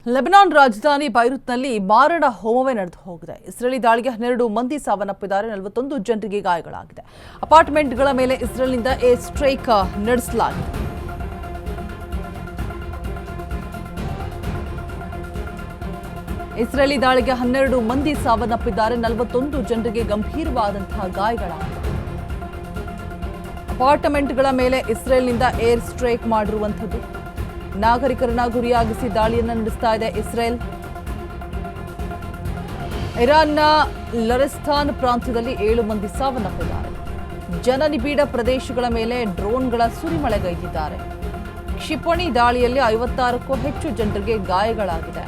Lebanon ರಾಜಧಾನಿ ಬೈರುತ್ನಲ್ಲಿ ಮಾರಣ ಹೋಮವೇ ನಡೆದು ಹೋಗಿದೆ. ಇಸ್ರೇಲಿ ದಾಳಿಗೆ 12 ಮಂದಿ ಸಾವನ್ನಪ್ಪಿದ್ದಾರೆ, 41 ಜನರಿಗೆ ಗಾಯಗಳಾಗಿದೆ. ಅಪಾರ್ಟ್ಮೆಂಟ್ಗಳ ಮೇಲೆ ಇಸ್ರೇಲ್ನಿಂದ ಏರ್ ಸ್ಟ್ರೈಕ್ ನಡೆಸಲಾಗಿದೆ. ಇಸ್ರೇಲಿ ದಾಳಿಗೆ 12 ಮಂದಿ ಸಾವನ್ನಪ್ಪಿದ್ದಾರೆ, 41 ಜನರಿಗೆ ಗಂಭೀರವಾದಂತಹ ಗಾಯಗಳಾಗಿವೆ. ಅಪಾರ್ಟ್ಮೆಂಟ್ಗಳ ಮೇಲೆ ಇಸ್ರೇಲ್ನಿಂದ ಏರ್ ಸ್ಟ್ರೈಕ್ ಮಾಡಿರುವಂಥದ್ದು. ನಾಗರಿಕರನ್ನ ಗುರಿಯಾಗಿಸಿ ದಾಳಿಯನ್ನು ನಡೆಸ್ತಾ ಇದೆ ಇಸ್ರೇಲ್. ಇರಾನ್ನ ಲರಿಸ್ತಾನ್ ಪ್ರಾಂತ್ಯದಲ್ಲಿ 7 ಮಂದಿ ಸಾವನ್ನಪ್ಪಿದ್ದಾರೆ. ಜನನಿಬಿಡ ಪ್ರದೇಶಗಳ ಮೇಲೆ ಡ್ರೋನ್ಗಳ ಸುರಿಮಳೆಗೈದಿದ್ದಾರೆ. ಕ್ಷಿಪಣಿ ದಾಳಿಯಲ್ಲಿ 56ಕ್ಕೂ ಹೆಚ್ಚು ಜನರಿಗೆ ಗಾಯಗಳಾಗಿದೆ.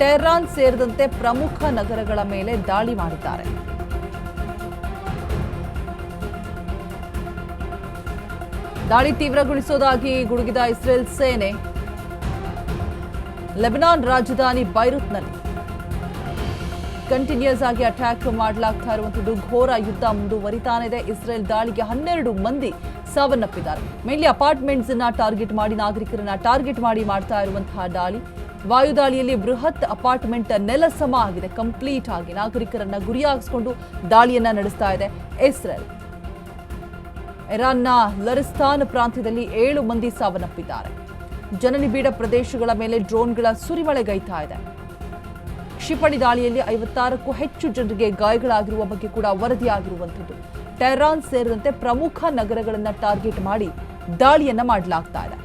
ಟೆಹರಾನ್ ಸೇರಿದಂತೆ ಪ್ರಮುಖ ನಗರಗಳ ಮೇಲೆ ದಾಳಿ ಮಾಡಿದ್ದಾರೆ. ದಾಳಿ ತೀವ್ರಗೊಳಿಸುವುದಾಗಿ ಗುಡುಗಿದ ಇಸ್ರೇಲ್ ಸೇನೆ ಲೆಬನಾನ್ ರಾಜಧಾನಿ ಬೈರುತ್ನಲ್ಲಿ ಕಂಟಿನ್ಯೂಸ್ ಆಗಿ ಅಟ್ಯಾಕ್ ಮಾಡಲಾಗ್ತಾ ಇರುವಂಥದ್ದು. ಘೋರ ಯುದ್ಧ ಮುಂದುವರಿತಾನೆ ಇದೆ. ಇಸ್ರೇಲ್ ದಾಳಿಗೆ 12 ಮಂದಿ ಸಾವನ್ನಪ್ಪಿದ್ದಾರೆ. ಮೇನ್ಲಿ ಅಪಾರ್ಟ್ಮೆಂಟ್ಸ್ ಅನ್ನ ಟಾರ್ಗೆಟ್ ಮಾಡಿ, ನಾಗರಿಕರನ್ನ ಟಾರ್ಗೆಟ್ ಮಾಡಿ ಮಾಡ್ತಾ ಇರುವಂತಹ ದಾಳಿ. ವಾಯುದಾಳಿಯಲ್ಲಿ ಬೃಹತ್ ಅಪಾರ್ಟ್ಮೆಂಟ್ ನೆಲಸಮ ಆಗಿದೆ. ಕಂಪ್ಲೀಟ್ ಆಗಿ ನಾಗರಿಕರನ್ನ ಗುರಿಯಾಗಿಸಿಕೊಂಡು ದಾಳಿಯನ್ನ ನಡೆಸ್ತಾ ಇದೆ ಇಸ್ರೇಲ್. ಇರಾನ್ನ ಲರಿಸ್ತಾನ್ ಪ್ರಾಂತ್ಯದಲ್ಲಿ 7 ಮಂದಿ ಸಾವನ್ನಪ್ಪಿದ್ದಾರೆ. ಜನನಿಬಿಡ ಪ್ರದೇಶಗಳ ಮೇಲೆ ಡ್ರೋನ್ಗಳ ಸುರಿಮಳೆಗೈತಾ ಇದೆ. ಕ್ಷಿಪಣಿ ದಾಳಿಯಲ್ಲಿ 56ಕ್ಕೂ ಹೆಚ್ಚು ಜನರಿಗೆ ಗಾಯಗಳಾಗಿರುವ ಬಗ್ಗೆ ಕೂಡ ವರದಿಯಾಗಿರುವಂಥದ್ದು. ಟೆಹರಾನ್ ಸೇರಿದಂತೆ ಪ್ರಮುಖ ನಗರಗಳನ್ನು ಟಾರ್ಗೆಟ್ ಮಾಡಿ ದಾಳಿಯನ್ನ ಮಾಡಲಾಗ್ತಾ ಇದೆ.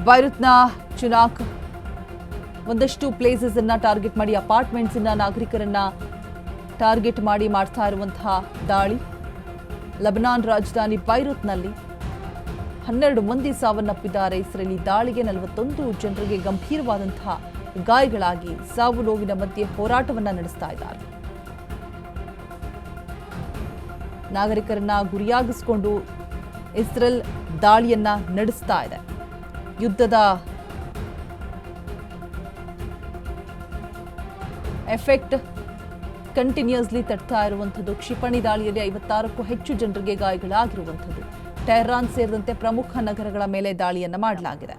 ಬೈರುತ್ನ ಚುನಾಕ್ ಒಂದಷ್ಟು ಪ್ಲೇಸಸ್ ಅನ್ನ ಟಾರ್ಗೆಟ್ ಮಾಡಿ, ಅಪಾರ್ಟ್ಮೆಂಟ್ಸ್ ಅನ್ನ, ನಾಗರಿಕರನ್ನ ಟಾರ್ಗೆಟ್ ಮಾಡಿ ಮಾಡ್ತಾ ಇರುವಂತಹ ದಾಳಿ. ಲೆಬನಾನ್ ರಾಜಧಾನಿ ಬೈರುತ್ನಲ್ಲಿ 12 ಮಂದಿ ಸಾವನ್ನಪ್ಪಿದ್ದಾರೆ. ಇಸ್ರೇಲಿ ದಾಳಿಗೆ 41 ಜನರಿಗೆ ಗಂಭೀರವಾದಂತಹ ಗಾಯಗಳಾಗಿ ಸಾವು ನೋವಿನ ಮಧ್ಯೆ ಹೋರಾಟವನ್ನ ನಡೆಸ್ತಾ ಇದ್ದಾರೆ. ನಾಗರಿಕರನ್ನ ಗುರಿಯಾಗಿಸಿಕೊಂಡು ಇಸ್ರೇಲ್ ದಾಳಿಯನ್ನ ನಡೆಸ್ತಾ ಇದೆ. ಯುದ್ಧದ ಎಫೆಕ್ಟ್ ಕಂಟಿನ್ಯೂಸ್ಲಿ ತಟ್ತಾ ಇರುವಂಥದ್ದು. ಕ್ಷಿಪಣಿ ದಾಳಿಯಲ್ಲಿ 56ಕ್ಕೂ ಹೆಚ್ಚು ಜನರಿಗೆ ಗಾಯಗಳಾಗಿರುವಂಥದ್ದು. ಟೆಹರಾನ್ ಸೇರಿದಂತೆ ಪ್ರಮುಖ ನಗರಗಳ ಮೇಲೆ ದಾಳಿಯನ್ನ ಮಾಡಲಾಗಿದೆ.